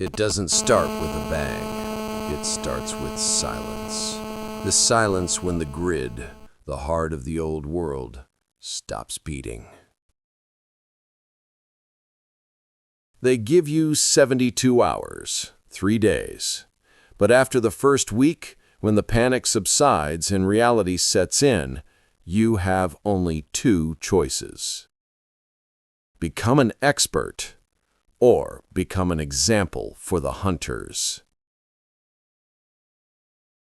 It doesn't start with a bang. It starts with silence. The silence when the grid, the heart of the old world, stops beating. They give you 72 hours, 3 days. But after the first week, when the panic subsides and reality sets in, you have only 2 choices. Become an expert, or become an example for the hunters.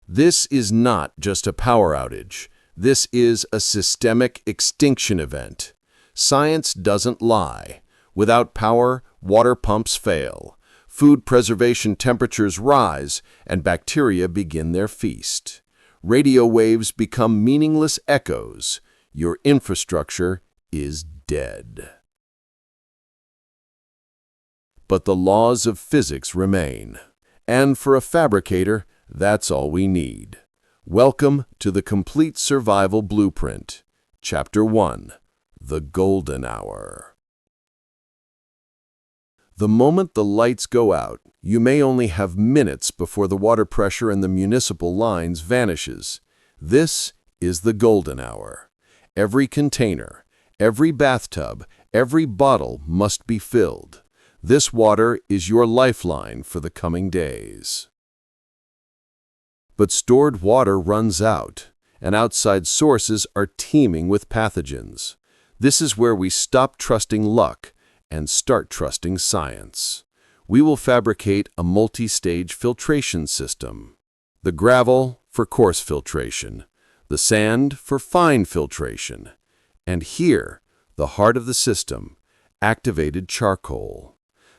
This is not just a power outage. This is a systemic extinction event. Science doesn't lie. Without power, water pumps fail. Food preservation temperatures rise, and bacteria begin their feast. Radio waves become meaningless echoes. Your infrastructure is dead. But the laws of physics remain. And for a fabricator, that's all we need. Welcome to the Complete Survival Blueprint. Chapter 1. The Golden Hour. The moment the lights go out, you may only have minutes before the water pressure in the municipal lines vanishes. This is the golden hour. Every container, every bathtub, every bottle must be filled. This water is your lifeline for the coming days. But stored water runs out, and outside sources are teeming with pathogens. This is where we stop trusting luck and start trusting science. We will fabricate a multi-stage filtration system. The gravel for coarse filtration, the sand for fine filtration, and here, the heart of the system, activated charcoal.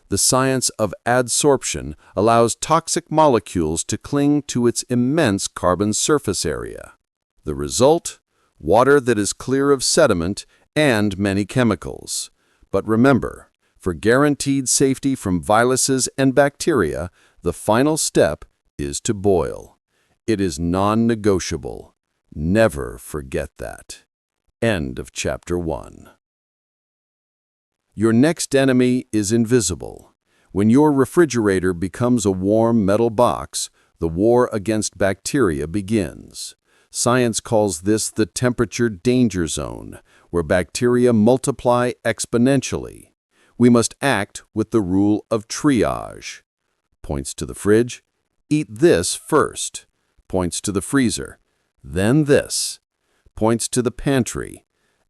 The science of adsorption allows toxic molecules to cling to its immense carbon surface area. The result? Water that is clear of sediment and many chemicals. But remember, for guaranteed safety from viruses and bacteria, the final step is to boil. It is non-negotiable. Never forget that. End of Chapter 1. Your next enemy is invisible. When your refrigerator becomes a warm metal box, the war against bacteria begins. Science calls this the temperature danger zone, where bacteria multiply exponentially. We must act with the rule of triage. Points to the fridge. Eat this first. Points to the freezer. Then this. Points to the pantry.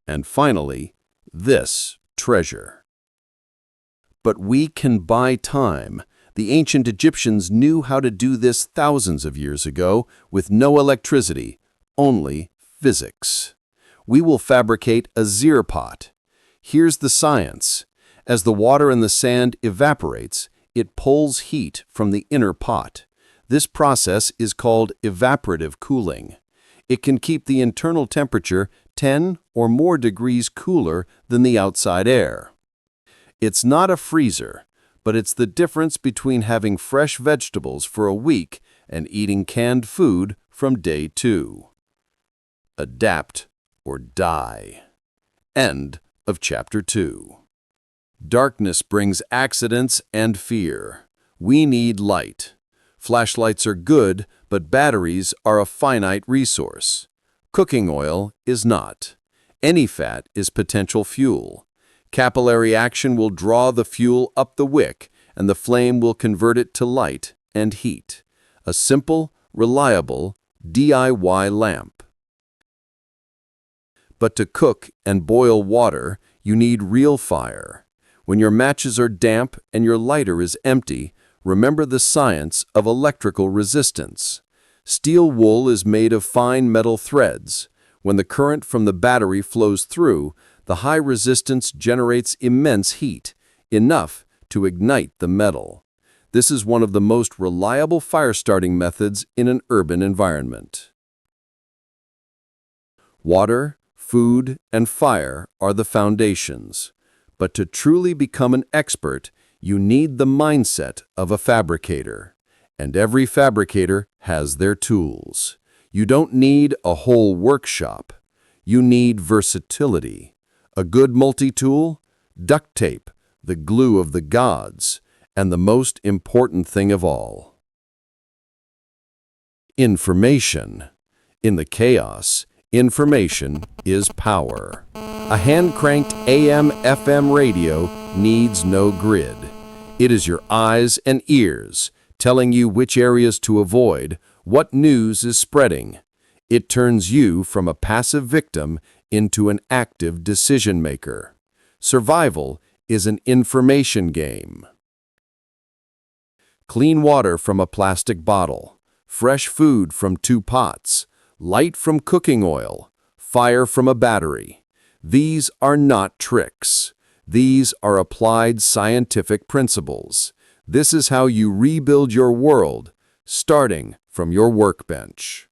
And finally, this treasure. But we can buy time. The ancient Egyptians knew how to do this thousands of years ago with no electricity, only physics. We will fabricate a Zeer pot. Here's the science. As the water in the sand evaporates, it pulls heat from the inner pot. This process is called evaporative cooling. It can keep the internal temperature 10 or more degrees cooler than the outside air. It's not a freezer, but it's the difference between having fresh vegetables for a week and eating canned food from day 2. Adapt or die. End of Chapter 2. Darkness brings accidents and fear. We need light. Flashlights are good, but batteries are a finite resource. Cooking oil is not. Any fat is potential fuel. Capillary action will draw the fuel up the wick, and the flame will convert it to light and heat. A simple, reliable DIY lamp. But to cook and boil water, you need real fire. When your matches are damp and your lighter is empty, remember the science of electrical resistance. Steel wool is made of fine metal threads. When the current from the battery flows through, the high resistance generates immense heat, enough to ignite the metal. This is one of the most reliable fire-starting methods in an urban environment. Water, food, and fire are the foundations. But to truly become an expert, you need the mindset of a fabricator. And every fabricator has their tools. You don't need a whole workshop. You need versatility. A good multi-tool? Duct tape, the glue of the gods. and the most important thing of all. Information. In the chaos, information is power. A hand-cranked AM/FM radio needs no grid. It is your eyes and ears, telling you which areas to avoid, what news is spreading. It turns you from a passive victim into an active decision-maker. Survival is an information game. Clean water from a plastic bottle, fresh food from 2 pots, light from cooking oil, fire from a battery. These are not tricks. These are applied scientific principles. This is how you rebuild your world, starting from your workbench.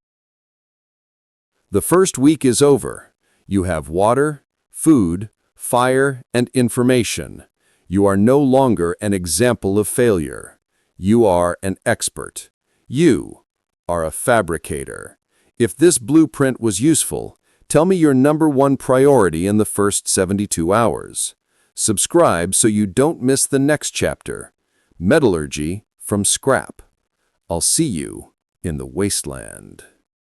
The first week is over. You have water, food, fire, and information. You are no longer an example of failure. You are an expert. You are a fabricator. If this blueprint was useful, tell me your #1 priority in the first 72 hours. Subscribe so you don't miss the next chapter. Metallurgy from scrap. I'll see you in the wasteland.